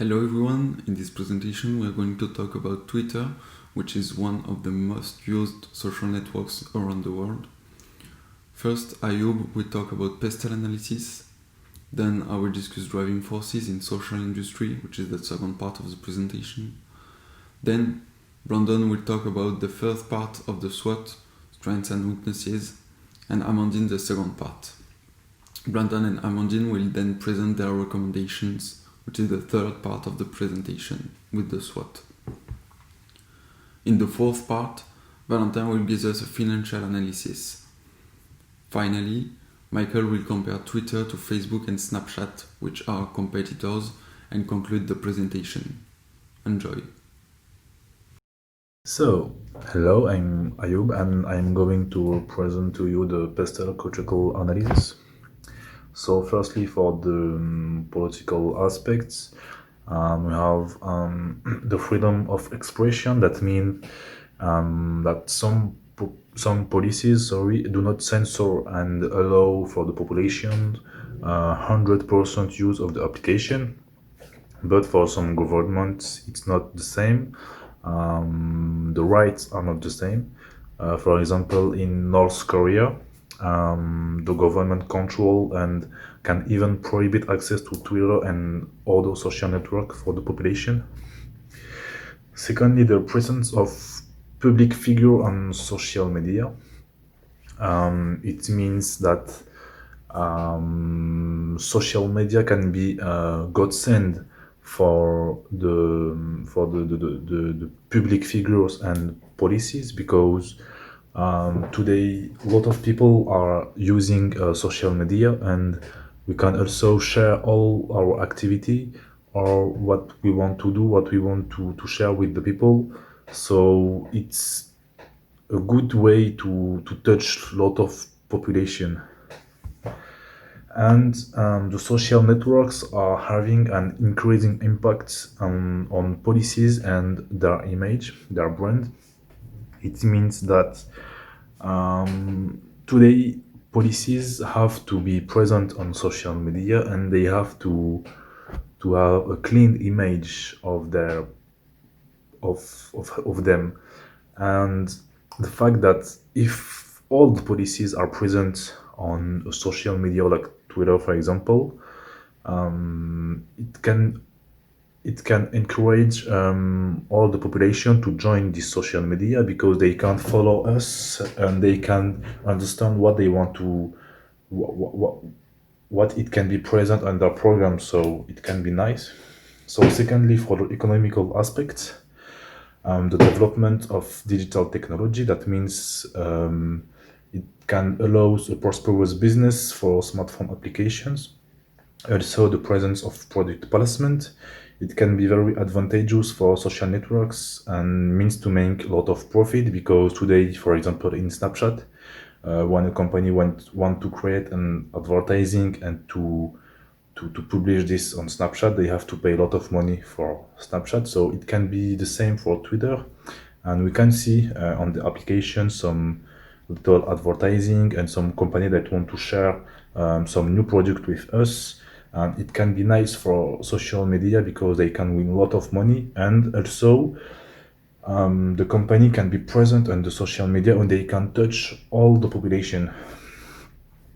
Hello everyone, in this presentation we are going to talk about Twitter, which is one of the most used social networks around the world. First, Ayub will talk about pestle analysis, then I will discuss driving forces in social industry, which is the second part of the presentation. Then, Brandon will talk about the first part of the SWOT, strengths and weaknesses, and Amandine the second part. Brandon and Amandine will then present their recommendations, which is the third part of the presentation with the SWOT. In the fourth part, Valentin will give us a financial analysis. Finally, Michael will compare Twitter to Facebook and Snapchat, which are competitors, and conclude the presentation. Enjoy. So, hello, I'm Ayub and I'm going to present to you the pestle critical analysis. So, firstly, for the political aspects, we have the freedom of expression. That means that some policies, do not censor and allow for the population 100% use of the application. But for some governments, it's not the same. The rights are not the same. For example, in North Korea, the government control and can even prohibit access to Twitter and other social network for the population. Secondly, the presence of public figure on social media. It means that social media can be godsend for the public figures and policies, because today a lot of people are using social media, and we can also share all our activity or what we want to do, what we want to share with the people. So it's a good way to touch a lot of population. And the social networks are having an increasing impact on policies and their image, their brand. It means that today policies have to be present on social media, and they have to have a clean image of their of them. And the fact that if all the policies are present on a social media like Twitter, for example, it can encourage all the population to join this social media, because they can follow us and they can understand what they want to what it can be present on their program, so it can be nice. So secondly, for the economical aspect, the development of digital technology, that means it can allow a prosperous business for smartphone applications. Also, the presence of product placement. It can be very advantageous for social networks and means to make a lot of profit, because today, for example, in Snapchat, when a company want to create an advertising and to publish this on Snapchat, they have to pay a lot of money for Snapchat. So it can be the same for Twitter. And we can see on the application some little advertising and some company that want to share some new product with us. And it can be nice for social media, because they can win a lot of money. And also, the company can be present on the social media and they can touch all the population.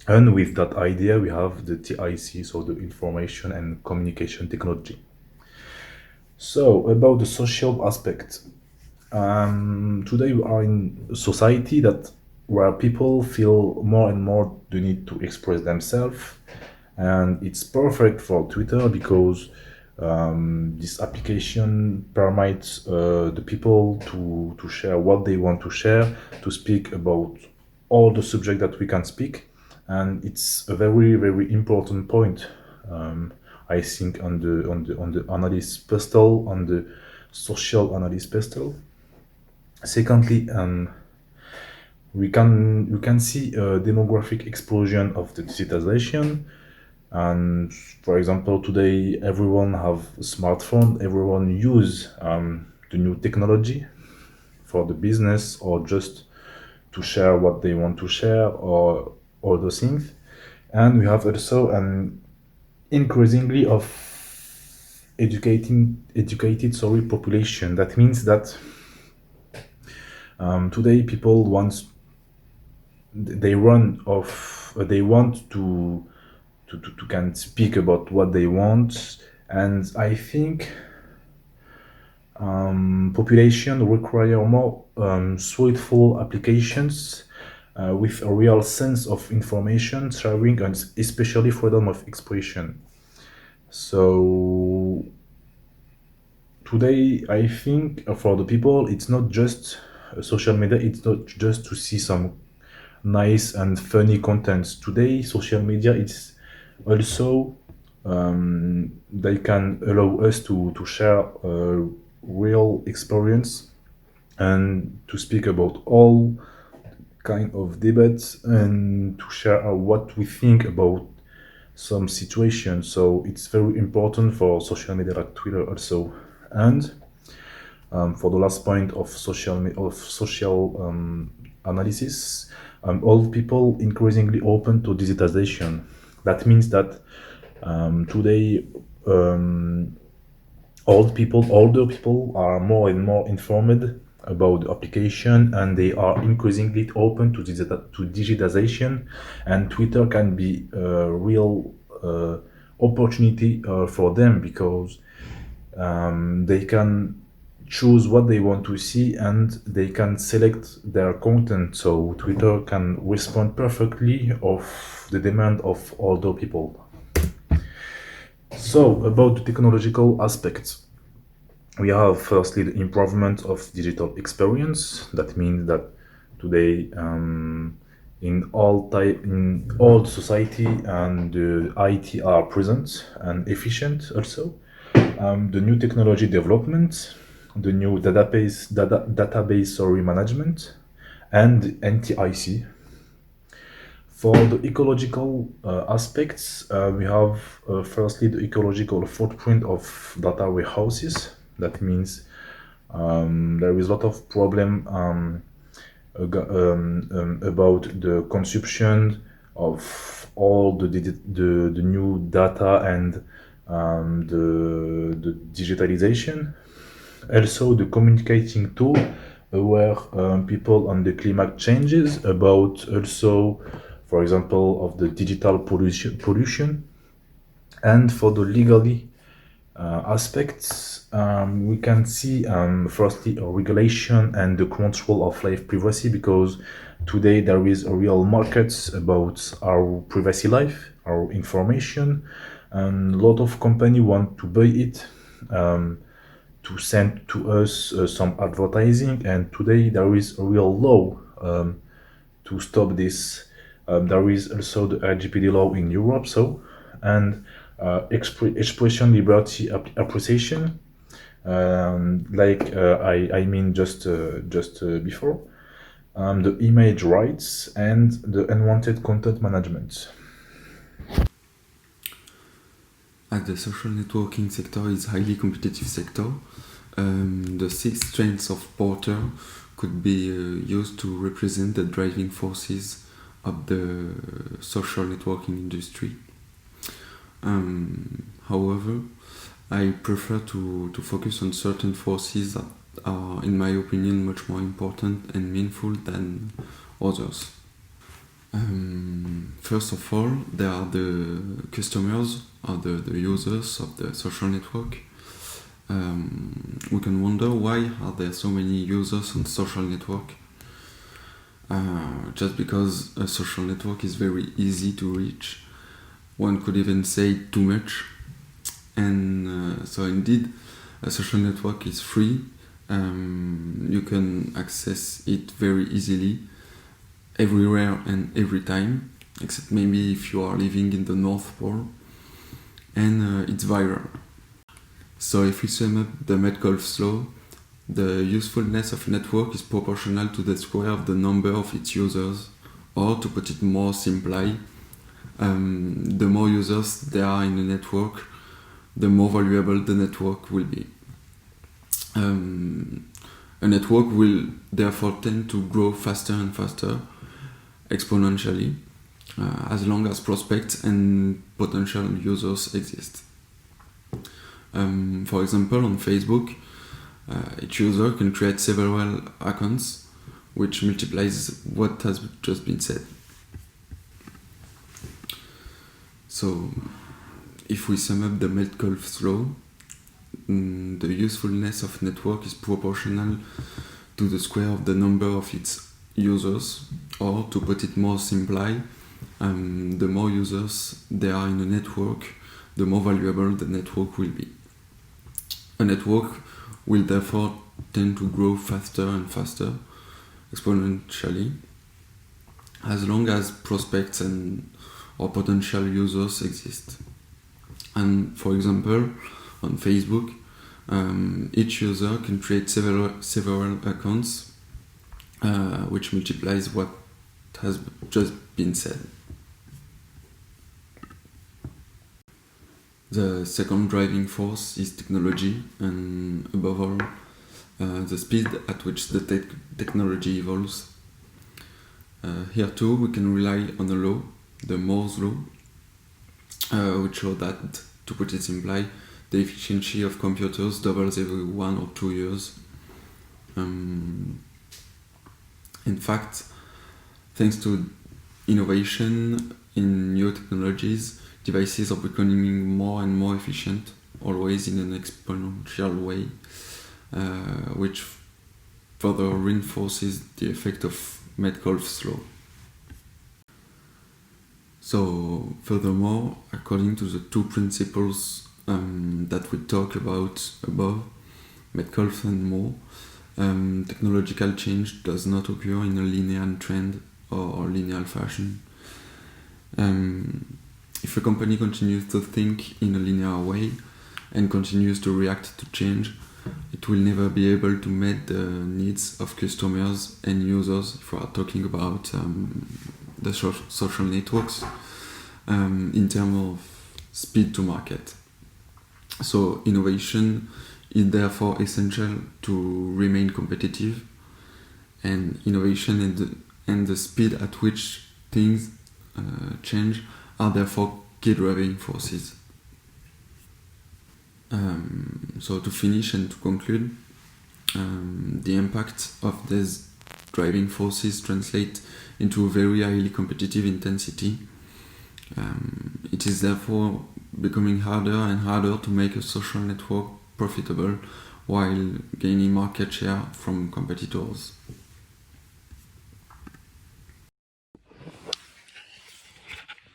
And with that idea, we have the TIC, so the information and communication technology. So about the social aspect, today we are in a society that where people feel more and more the need to express themselves, and it's perfect for Twitter, because this application permits the people to share what they want to share, to speak about all the subject that we can speak. And it's a very very important point, I think, on the analyst pestle, on the social analyst pestle. Secondly, we can see a demographic explosion of the digitization. And for example, today everyone have a smartphone, everyone use the new technology for the business, or just to share what they want to share, or other things. And we have also an increasingly of educated population. That means that today people they want to can speak about what they want, and I think population require more thoughtful applications with a real sense of information sharing and especially freedom of expression. So today, I think for the people, it's not just social media. It's not just to see some nice and funny contents. Today, social media it's also they can allow us to share real experience and to speak about all kind of debates and to share what we think about some situations. So it's very important for social media like Twitter also. And for the last point of social analysis, all people increasingly open to digitization. That means that today older people are more and more informed about the application and they are increasingly open to digitization, and Twitter can be a real opportunity for them because they can choose what they want to see and they can select their content, so Twitter can respond perfectly of the demand of older people. So about the technological aspects, we have firstly the improvement of digital experience. That means that today in all society and the IT are present and efficient also. The new technology development, the new database management, and NTIC. For the ecological aspects, we have firstly the ecological footprint of data warehouses. That means there is a lot of problem about the consumption of all the new data and the digitalization. Also, the communicating tool where people on the climate changes about also, for example, of the digital pollution. And for the legally aspects, we can see firstly a regulation and the control of life privacy, because today there is a real market about our privacy life, our information, and a lot of company want to buy it to send to us some advertising, and today there is a real law to stop this. There is also the LGBT law in Europe, so and expression liberty appreciation, I mean just before, the image rights and the unwanted content management. As the social networking sector is a highly competitive sector, the 6 strengths of Porter could be used to represent the driving forces of the social networking industry. However, I prefer to focus on certain forces that are, in my opinion, much more important and meaningful than others. First of all, there are the customers or the users of the social network. We can wonder why are there so many users on social network. Just because a social network is very easy to reach. One could even say too much. And so indeed, a social network is free. You can access it very easily, everywhere and every time, except maybe if you are living in the North Pole, and it's viral. So if we sum up the Metcalfe's law, the usefulness of a network is proportional to the square of the number of its users, or to put it more simply, the more users there are in a network, the more valuable the network will be. A network will therefore tend to grow faster and faster, exponentially, as long as prospects and potential users exist. For example, on Facebook, each user can create several accounts, which multiplies what has just been said. So, if we sum up the Metcalfe's law, the usefulness of network is proportional to the square of the number of its users, or to put it more simply, the more users there are in a network, the more valuable the network will be. A network will therefore tend to grow faster and faster, exponentially, as long as prospects and or potential users exist. And for example, on Facebook, each user can create several accounts, which multiplies what has just been said. The second driving force is technology, and above all, the speed at which the technology evolves. Here too, we can rely on a law, the Moore's law, which shows that, to put it simply, the efficiency of computers doubles every 1 or 2 years. In fact, thanks to innovation in new technologies, devices are becoming more and more efficient, always in an exponential way, which further reinforces the effect of Metcalfe's law. So, furthermore, according to the two principles that we talked about above, Metcalfe and Moore, technological change does not occur in a linear trend or linear fashion. If a company continues to think in a linear way and continues to react to change, it will never be able to meet the needs of customers and users, if we are talking about the social networks, in terms of speed to market. So innovation is therefore essential to remain competitive, and innovation and the speed at which things change are therefore key driving forces. So to finish and to conclude, the impact of these driving forces translate into a very highly competitive intensity. It is therefore becoming harder and harder to make a social network profitable while gaining market share from competitors.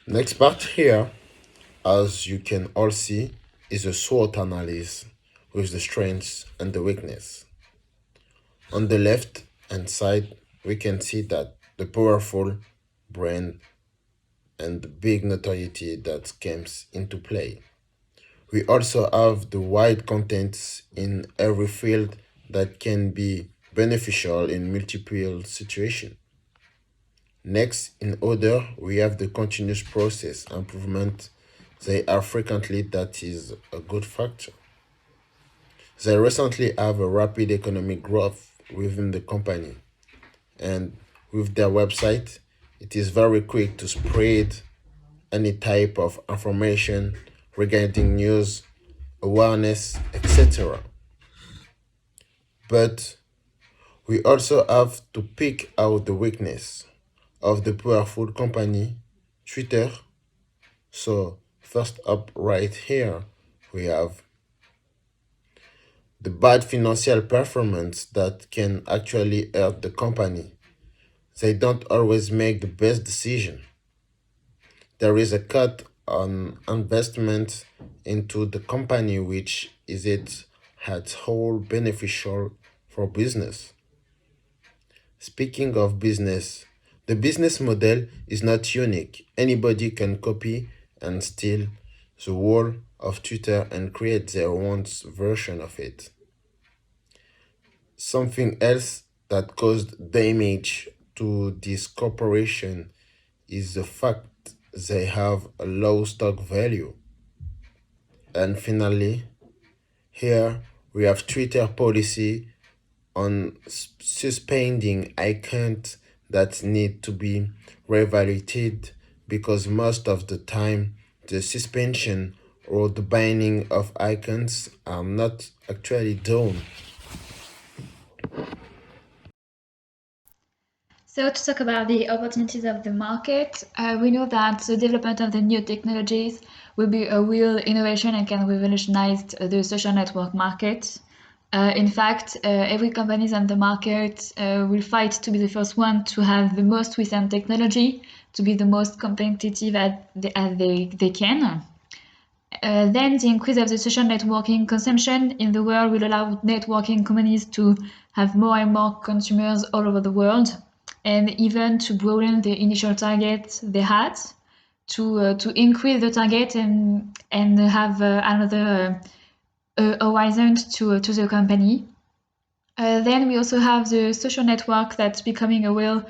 Next part here, as you can all see, is a SWOT analysis with the strengths and the weakness. On the left hand side, we can see that the powerful brand and the big notoriety that comes into play. We also have the wide contents in every field that can be beneficial in multiple situations. Next, in order, we have the continuous process improvement. They are frequently that is a good factor. They recently have a rapid economic growth within the company, and with their website, it is very quick to spread any type of information regarding news, awareness, etc. But we also have to pick out the weakness of the powerful company, Twitter. So, first up, right here, we have the bad financial performance that can actually hurt the company. They don't always make the best decision. There is a cut on investment into the company, which is it at whole beneficial for business. Speaking of business, the business model is not unique. Anybody can copy and steal the whole of Twitter and create their own version of it. Something else that caused damage to this corporation is the fact they have a low stock value. And finally, here we have Twitter policy on suspending accounts that need to be reevaluated because most of the time the suspension or the binding of icons are not actually done. So to talk about the opportunities of the market, we know that the development of the new technologies will be a real innovation and can revolutionize the social network market. In fact, every companies on the market will fight to be the first one to have the most recent technology, to be the most competitive as they can. Then the increase of the social networking consumption in the world will allow networking companies to have more and more consumers all over the world, and even to broaden the initial target they had, to increase the target and have another horizon to the company. Then we also have the social network that's becoming a real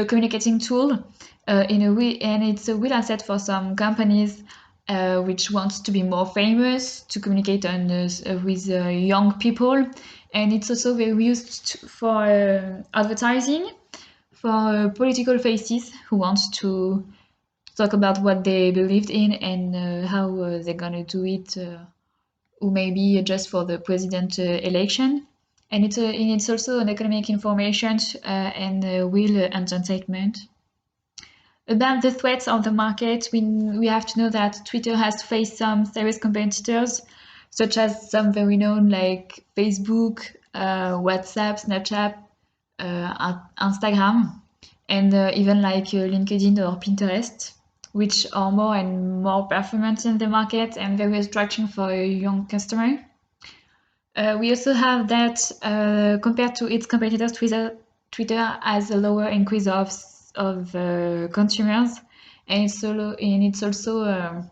communicating tool and it's a real asset for some companies which wants to be more famous, to communicate with young people, and it's also very used for advertising, for political faces who want to talk about what they believed in and how they're gonna do it, or maybe just for the president election. And it's also an economic information and real entertainment. About the threats on the market, we have to know that Twitter has faced some serious competitors, such as some very known like Facebook, WhatsApp, Snapchat, Instagram, and even like LinkedIn or Pinterest, which are more and more performant in the market and very attractive for a young customer. We also have that compared to its competitors, Twitter has a lower increase of consumers, and it's also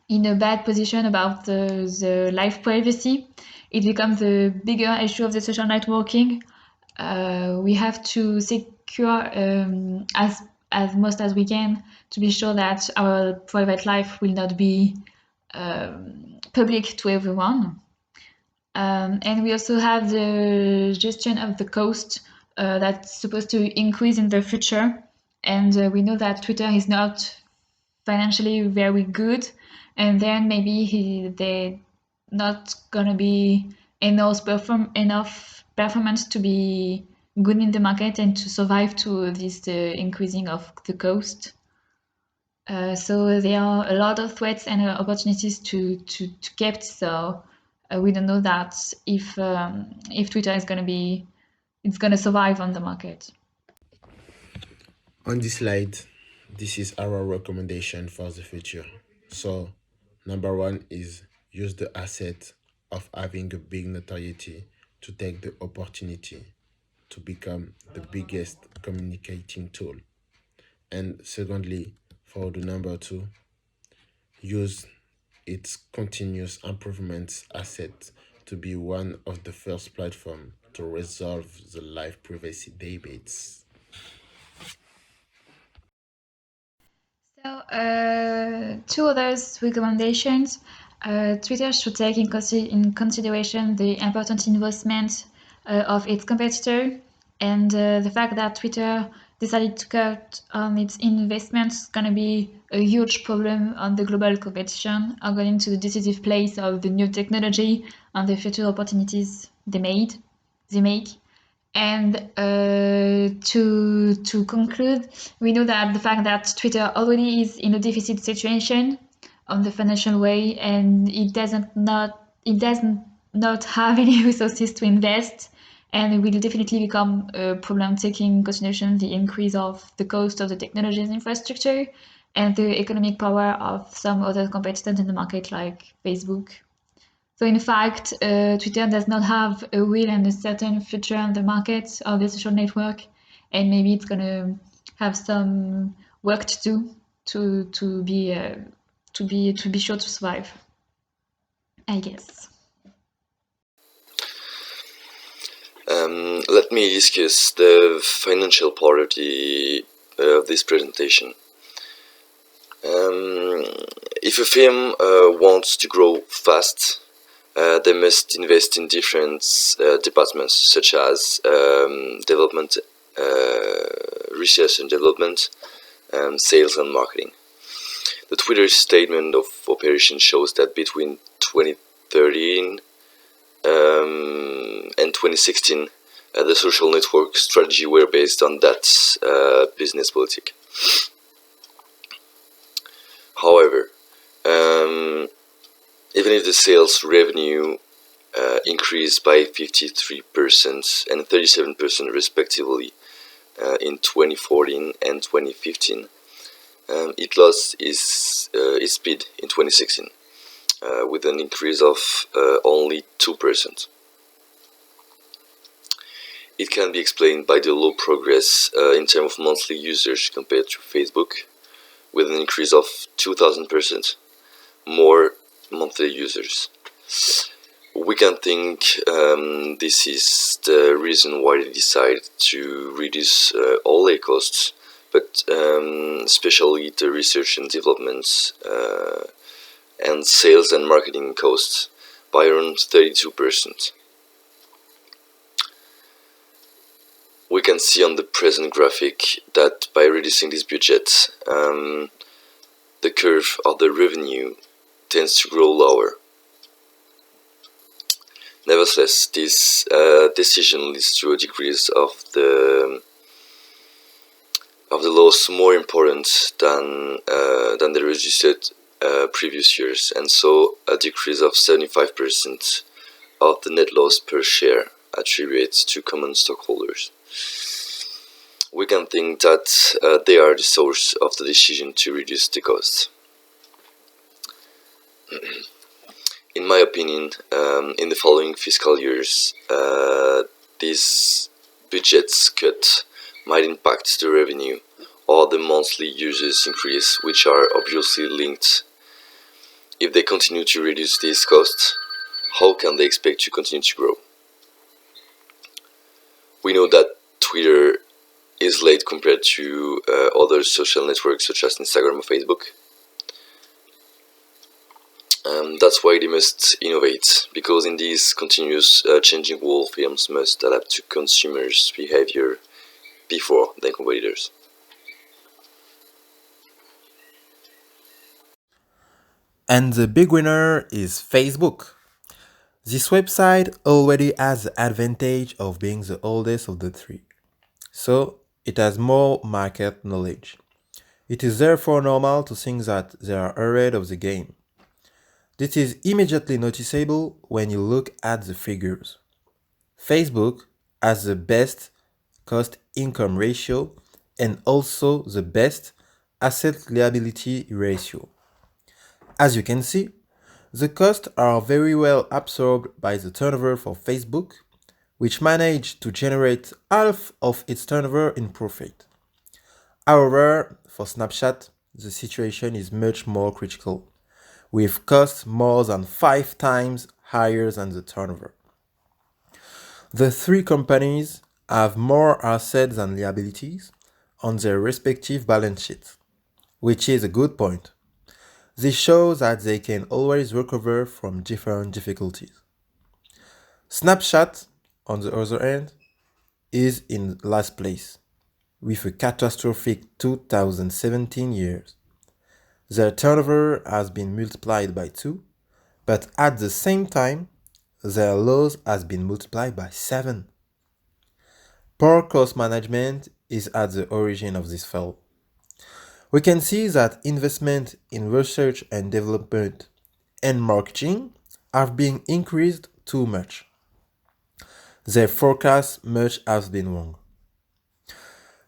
in a bad position about the life privacy. It becomes a bigger issue of the social networking. We have to secure as most as we can to be sure that our private life will not be public to everyone. And we also have the gestion of the cost that's supposed to increase in the future. And we know that Twitter is not financially very good, and then maybe they're not gonna be enough performance to be good in the market and to survive to this increasing of the cost. So there are a lot of threats and opportunities to kept. So we don't know that if Twitter is gonna survive on the market. On this slide, this is our recommendation for the future. So, number one is use the asset of having a big notoriety to take the opportunity to become the biggest communicating tool. And secondly, for the number two, use its continuous improvements asset to be one of the first platform to resolve the live privacy debates. So, two others recommendations. Twitter should take in consideration the important investment of its competitor, and the fact that Twitter decided to cut on its investments is going to be a huge problem on the global competition, according to the decisive place of the new technology and the future opportunities they make. And to conclude, we know that the fact that Twitter already is in a deficit situation on the financial way, and it does not have any resources to invest, and it will definitely become a problem taking consideration the increase of the cost of the technology's infrastructure and the economic power of some other competitors in the market like Facebook. So in fact, Twitter does not have a real and a certain future on the market of the social network, and maybe it's gonna have some work to do to be sure to survive, I guess. Let me discuss the financial part of this presentation. If a firm wants to grow fast, they must invest in different departments such as development, research and development, sales and marketing. The Twitter statement of operation shows that between 2013 and 2016, the social network strategy were based on that business politic. However, even if the sales revenue increased by 53% and 37% respectively in 2014 and 2015, it lost its speed in 2016 with an increase of only 2%. It can be explained by the low progress in terms of monthly users compared to Facebook, with an increase of 2000% more monthly users. We can think this is the reason why they decided to reduce all their costs, but especially the research and development and sales and marketing costs by around 32%. We can see on the present graphic that by reducing this budget, the curve of the revenue tends to grow lower. Nevertheless, this decision leads to a decrease of the loss more important than the registered previous years, and so a decrease of 75% of the net loss per share attributed to common stockholders. We can think that they are the source of the decision to reduce the cost. In my opinion, in the following fiscal years, this budget's cut might impact the revenue or the monthly users increase, which are obviously linked. If they continue to reduce these costs, how can they expect to continue to grow? We know that Twitter is late compared to other social networks such as Instagram or Facebook. That's why they must innovate, because in these continuous changing world, firms must adapt to consumers' behavior before their competitors. And the big winner is Facebook. This website already has the advantage of being the oldest of the three, so it has more market knowledge. It is therefore normal to think that they are ahead of the game. This is immediately noticeable when you look at the figures. Facebook has the best cost-income ratio and also the best asset-liability ratio. As you can see, the costs are very well absorbed by the turnover for Facebook, which managed to generate half of its turnover in profit. However, for Snapchat, the situation is much more critical, with costs more than 5 times higher than the turnover. The three companies have more assets than liabilities on their respective balance sheets, which is a good point. This shows that they can always recover from different difficulties. Snapchat, on the other hand, is in last place, with a catastrophic 2017 year. Their turnover has been multiplied by 2, but at the same time, their loss has been multiplied by 7. Poor cost management is at the origin of this fall. We can see that investment in research and development and marketing have been increased too much. Their forecast much has been wrong.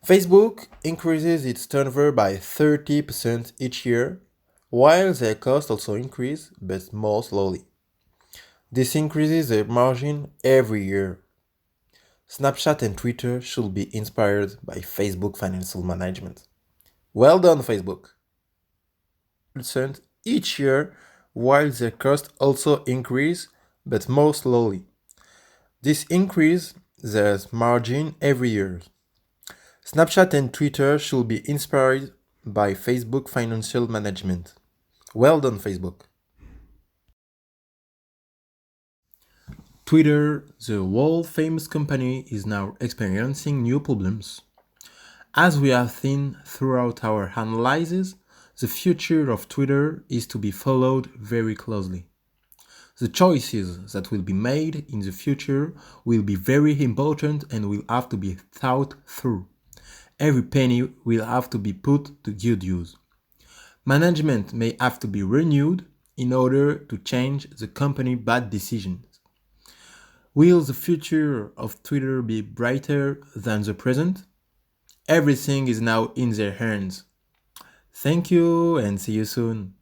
Facebook increases its turnover by 30% each year, while their costs also increase, but more slowly. This increases their margin every year. Snapchat and Twitter should be inspired by Facebook financial management. Well done, Facebook! % each year, while their costs also increase, but more slowly. This increases their margin every year. Snapchat and Twitter should be inspired by Facebook financial management. Well done, Facebook! Twitter, the world-famous company, is now experiencing new problems. As we have seen throughout our analysis, The future of Twitter is to be followed very closely. The choices that will be made in the future will be very important and will have to be thought through. Every penny will have to be put to good use. Management may have to be renewed in order to change the company bad decisions. Will the future of Twitter be brighter than the present? Everything is now in their hands. Thank you and see you soon.